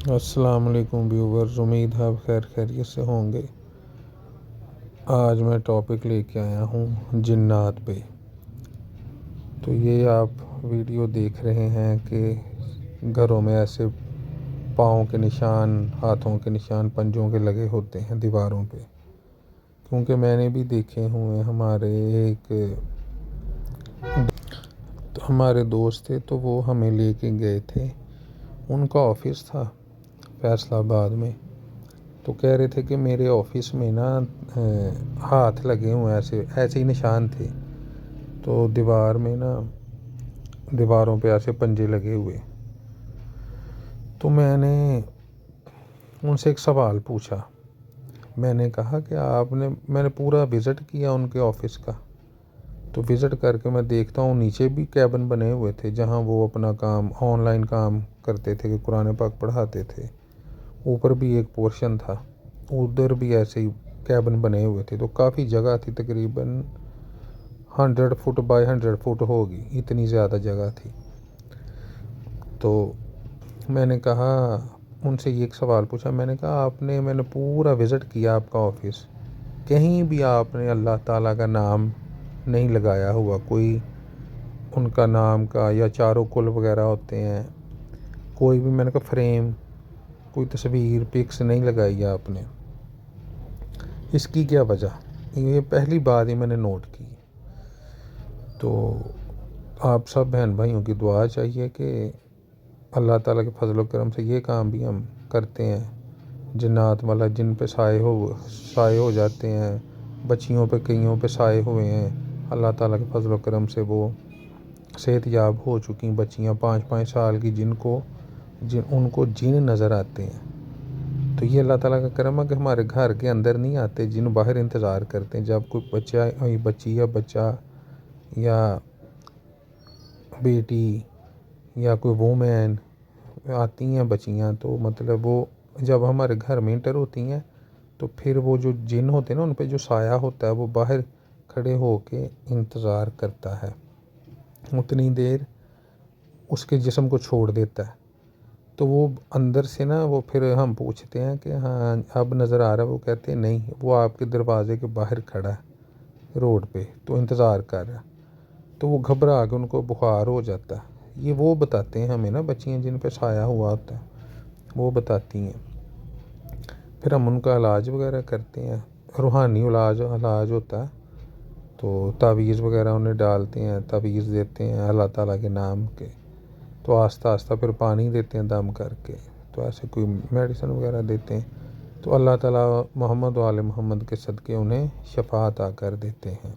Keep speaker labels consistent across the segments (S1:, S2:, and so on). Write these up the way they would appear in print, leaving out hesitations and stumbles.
S1: السلام علیکم ویورز، امید ہے آپ خیریت سے ہوں گے۔ آج میں ٹاپک لے کے آیا ہوں جنات پہ۔ تو یہ آپ ویڈیو دیکھ رہے ہیں کہ گھروں میں ایسے پاؤں کے نشان، ہاتھوں کے نشان، پنجوں کے لگے ہوتے ہیں دیواروں پہ، کیونکہ میں نے بھی دیکھے ہوئے ہمارے دوست تھے، تو وہ ہمیں لے کے گئے تھے۔ ان کا آفس تھا فیصل آباد میں، تو کہہ رہے تھے کہ میرے آفس میں نا ہاتھ لگے ہوئے ایسے ہی نشان تھے، تو دیواروں پہ ایسے پنجے لگے ہوئے۔ تو میں نے ان سے ایک سوال پوچھا، میں نے کہا کہ میں نے پورا وزٹ کیا ان کے آفس کا، تو وزٹ کر کے میں دیکھتا ہوں نیچے بھی کیبن بنے ہوئے تھے جہاں وہ اپنا کام آن لائن کام کرتے تھے، کہ قرآن پاک پڑھاتے تھے۔ اوپر بھی ایک پورشن تھا، ادھر بھی ایسے ہی کیبن بنے ہوئے تھے، تو کافی جگہ تھی، تقریباً 100 فٹ بائی 100 فٹ ہوگی، اتنی زیادہ جگہ تھی۔ تو میں نے کہا، ان سے یہ ایک سوال پوچھا، میں نے کہا میں نے پورا وزٹ کیا آپ کا آفس، کہیں بھی آپ نے اللہ تعالیٰ کا نام نہیں لگایا ہوا، کوئی ان کا نام کا یا چاروں کل وغیرہ ہوتے ہیں، کوئی بھی میں نے کہا فریم، کوئی تصویر پکس نہیں لگائی ہے آپ نے، اس کی کیا وجہ؟ یہ پہلی بات ہی میں نے نوٹ کی۔ تو آپ سب بہن بھائیوں کی دعا چاہیے کہ اللہ تعالیٰ کے فضل و کرم سے یہ کام بھی ہم کرتے ہیں۔ جنات والا جن پہ سائے ہو جاتے ہیں، بچیوں پہ کئیوں پہ سائے ہوئے ہیں، اللہ تعالیٰ کے فضل و کرم سے وہ صحت یاب ہو چکی بچیاں 5-5 سال کی، ان کو جن نظر آتے ہیں۔ تو یہ اللہ تعالیٰ کا کرم ہے کہ ہمارے گھر کے اندر نہیں آتے، جن باہر انتظار کرتے ہیں جب کوئی بچی یا بچہ یا بیٹی یا کوئی وومین آتی ہیں بچیاں، تو مطلب وہ جب ہمارے گھر میں انٹر ہوتی ہیں تو پھر وہ جو جن ہوتے ہیں نا، ان پہ جو سایہ ہوتا ہے وہ باہر کھڑے ہو کے انتظار کرتا ہے، اتنی دیر اس کے جسم کو چھوڑ دیتا ہے۔ تو وہ اندر سے نا، وہ پھر ہم پوچھتے ہیں کہ ہاں اب نظر آ رہا ہے، وہ کہتے ہیں نہیں، وہ آپ کے دروازے کے باہر کھڑا ہے روڈ پہ، تو انتظار کر رہا ہے۔ تو وہ گھبرا کے ان کو بخار ہو جاتا ہے۔ یہ وہ بتاتے ہیں ہمیں نا، بچیاں جن پہ سایہ ہوا ہوتا ہے وہ بتاتی ہیں۔ پھر ہم ان کا علاج وغیرہ کرتے ہیں، روحانی علاج ہوتا ہے، تو تعویذ وغیرہ انہیں ڈالتے ہیں، تعویذ دیتے ہیں اللہ تعالیٰ کے نام کے، تو آہستہ آہستہ پھر پانی دیتے ہیں دم کر کے، تو ایسے کوئی میڈیسن وغیرہ دیتے ہیں، تو اللہ تعالیٰ محمد و آل محمد کے صدقے انہیں شفا عطا کر دیتے ہیں۔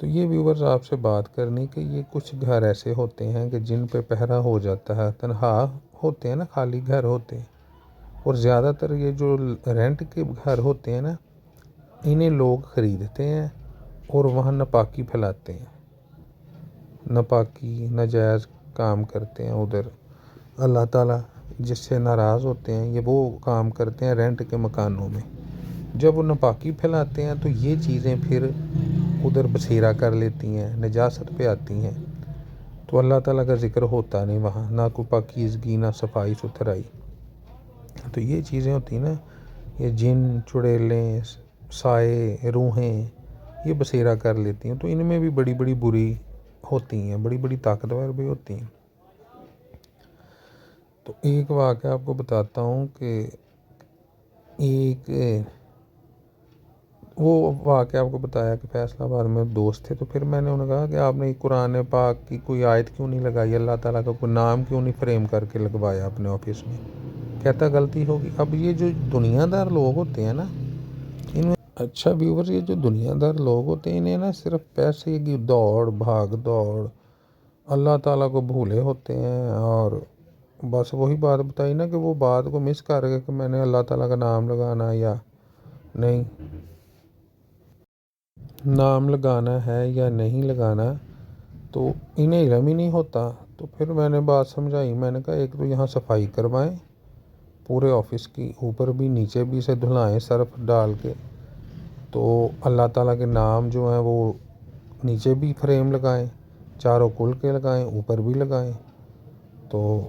S1: تو یہ ویورز آپ سے بات کرنی کہ یہ کچھ گھر ایسے ہوتے ہیں کہ جن پہ پہرا ہو جاتا ہے، تنہا ہوتے ہیں نا، خالی گھر ہوتے ہیں، اور زیادہ تر یہ جو رینٹ کے گھر ہوتے ہیں نا، انہیں لوگ خریدتے ہیں اور وہاں ناپاکی پھیلاتے ہیں، ناپاکی ناجائز کام کرتے ہیں ادھر۔ اللہ تعالیٰ جس سے ناراض ہوتے ہیں، یہ وہ کام کرتے ہیں رینٹ کے مکانوں میں۔ جب وہ ناپاکی پھیلاتے ہیں تو یہ چیزیں پھر ادھر بسیرا کر لیتی ہیں، نجاست پہ آتی ہیں، تو اللہ تعالیٰ کا ذکر ہوتا نہیں وہاں، نہ کوئی پاکیزگی، نہ صفائی ستھرائی۔ تو یہ چیزیں ہوتی ہیں نا، یہ جن، چڑیلیں، سائے، روحیں، یہ بسیرا کر لیتی ہیں، تو ان میں بھی بڑی بڑی بری ہوتی ہیں، بڑی بڑی طاقتور بھی ہوتی ہیں۔ تو ایک واقعہ آپ کو بتاتا ہوں کہ وہ واقعہ آپ کو بتایا کہ فیصل آباد میں دوست تھے، تو پھر میں نے انہیں کہا کہ آپ نے قرآن پاک کی کوئی آیت کیوں نہیں لگائی، اللہ تعالیٰ کا کوئی نام کیوں نہیں فریم کر کے لگوایا اپنے آفس میں؟ کہتا غلطی ہوگی۔ اب یہ جو دنیا دار لوگ ہوتے ہیں نا، ان میں اچھا ویورز، یہ جو دنیا دار لوگ ہوتے ہیں، انہیں نا صرف پیسے کی دوڑ بھاگ دوڑ، اللہ تعالیٰ کو بھولے ہوتے ہیں، اور بس وہی بات بتائی نا کہ وہ بات کو مس کر گئے کہ میں نے اللہ تعالیٰ کا نام لگانا یا نہیں، نام لگانا ہے یا نہیں لگانا، تو انہیں علم ہی نہیں ہوتا۔ تو پھر میں نے بات سمجھائی، میں نے کہا ایک تو یہاں صفائی کروائیں پورے آفس کی، اوپر بھی نیچے بھی سے دھلائیں سرف ڈال کے، تو اللہ تعالیٰ کے نام جو ہیں وہ نیچے بھی فریم لگائیں، چاروں کل کے لگائیں، اوپر بھی لگائیں، تو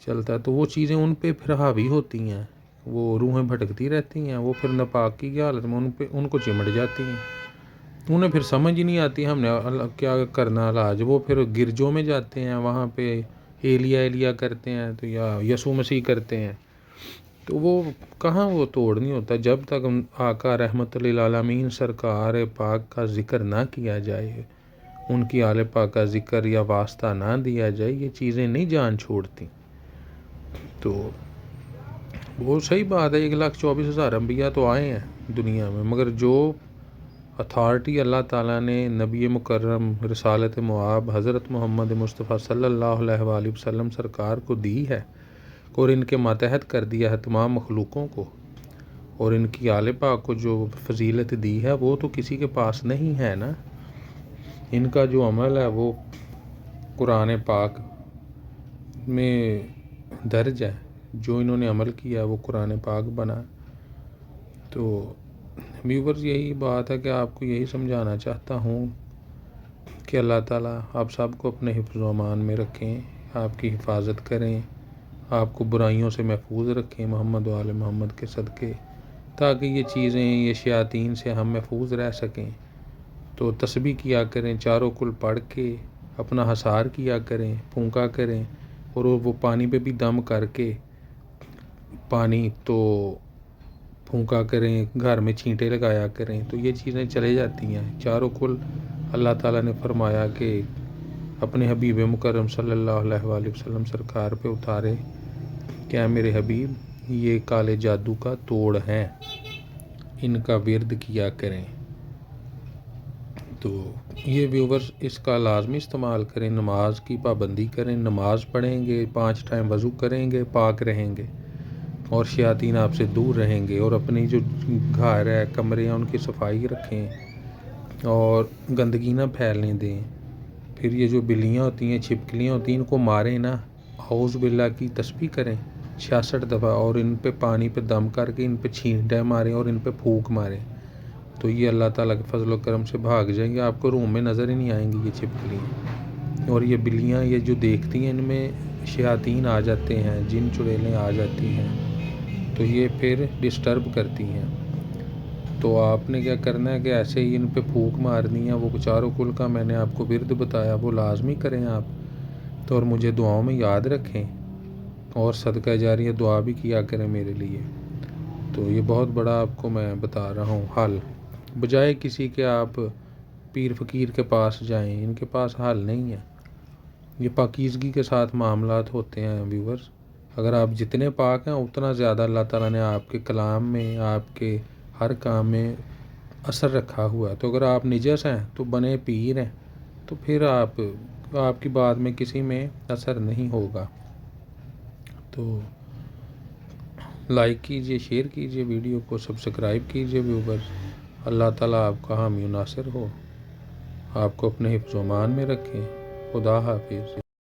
S1: چلتا ہے، تو وہ چیزیں ان پہ پھر حاوی ہوتی ہیں، وہ روحیں بھٹکتی رہتی ہیں، وہ پھر ناپاکی کی حالت میں ان کو چمٹ جاتی ہیں، انہیں پھر سمجھ ہی نہیں آتی ہم نے کیا کرنا علاج۔ وہ پھر گرجوں میں جاتے ہیں، وہاں پہ ایلیا کرتے ہیں تو یا یسوع مسیح کرتے ہیں، تو وہ کہاں وہ توڑ نہیں ہوتا جب تک آقا رحمت للعالمین سرکار پاک کا ذکر نہ کیا جائے، ان کی آل پاک کا ذکر یا واسطہ نہ دیا جائے، یہ چیزیں نہیں جان چھوڑتی۔ تو وہ صحیح بات ہے، 1,24,000 انبیاء تو آئے ہیں دنیا میں، مگر جو اتھارٹی اللہ تعالیٰ نے نبی مکرم رسالت مآب حضرت محمد مصطفیٰ صلی اللہ علیہ وآلہ وسلم سرکار کو دی ہے اور ان کے ماتحت کر دیا ہے تمام مخلوقوں کو، اور ان کی آل پاک کو جو فضیلت دی ہے وہ تو کسی کے پاس نہیں ہے نا۔ ان کا جو عمل ہے وہ قرآن پاک میں درج ہے، جو انہوں نے عمل کیا وہ قرآن پاک بنا۔ تو ویورز یہی بات ہے کہ آپ کو یہی سمجھانا چاہتا ہوں کہ اللہ تعالیٰ آپ سب کو اپنے حفظ و امان میں رکھیں، آپ کی حفاظت کریں، آپ کو برائیوں سے محفوظ رکھیں محمد و آل محمد کے صدقے، تاکہ یہ چیزیں یہ شیاطین سے ہم محفوظ رہ سکیں۔ تو تسبیح کیا کریں، چاروں کل پڑھ کے اپنا حصار کیا کریں، پھونکا کریں، اور وہ پانی پہ بھی دم کر کے پانی تو پھونکا کریں، گھر میں چھینٹے لگایا کریں، تو یہ چیزیں چلے جاتی ہیں۔ چاروں کل اللہ تعالیٰ نے فرمایا کہ اپنے حبیب مکرم صلی اللہ علیہ وآلہ وسلم سرکار پہ اتارے کہ اے میرے حبیب یہ کالے جادو کا توڑ ہیں، ان کا ورد کیا کریں۔ تو یہ ویورز اس کا لازمی استعمال کریں، نماز کی پابندی کریں، نماز پڑھیں گے، 5 ٹائم وضو کریں گے، پاک رہیں گے، اور شیاطین آپ سے دور رہیں گے، اور اپنی جو گھر ہے کمرے ہیں ان کی صفائی رکھیں اور گندگی نہ پھیلنے دیں۔ پھر یہ جو بلیاں ہوتی ہیں، چھپکلیاں ہوتی ہیں، ان کو ماریں نہ، اعوذ باللہ کی تسبیح کریں 66 دفعہ، اور ان پہ پانی پہ دم کر کے ان پہ چھینٹے ماریں اور ان پہ پھونک ماریں، تو یہ اللہ تعالیٰ کے فضل و کرم سے بھاگ جائیں گے، آپ کو روم میں نظر ہی نہیں آئیں گی یہ چھپکلیاں۔ اور یہ بلیاں یہ جو دیکھتی ہیں ان میں شیاطین آ جاتے ہیں، جن چڑیلیں آ جاتی ہیں، تو یہ پھر ڈسٹرب کرتی ہیں۔ تو آپ نے کیا کرنا ہے کہ ایسے ہی ان پہ پھونک مارنی ہے، وہ چاروں کل کا میں نے آپ کو ورد بتایا وہ لازمی کریں آپ، تو اور مجھے دعاؤں میں یاد رکھیں، اور صدقہ جاریہ دعا بھی کیا کریں میرے لیے۔ تو یہ بہت بڑا آپ کو میں بتا رہا ہوں حل، بجائے کسی کے آپ پیر فقیر کے پاس جائیں، ان کے پاس حل نہیں ہے۔ یہ پاکیزگی کے ساتھ معاملات ہوتے ہیں ویورز، اگر آپ جتنے پاک ہیں اتنا زیادہ اللہ تعالیٰ نے آپ کے کلام میں، آپ کے ہر کام میں اثر رکھا ہوا ہے۔ تو اگر آپ نجس ہیں تو بنے پیر ہیں، تو پھر آپ کی بات میں کسی میں اثر نہیں ہوگا۔ تو لائک کیجئے، شیئر کیجئے ویڈیو کو، سبسکرائب کیجئے ویورز۔ اللہ تعالیٰ آپ کا حامی و ناصر ہو، آپ کو اپنے حفظ و امان میں رکھیں۔ خدا حافظ۔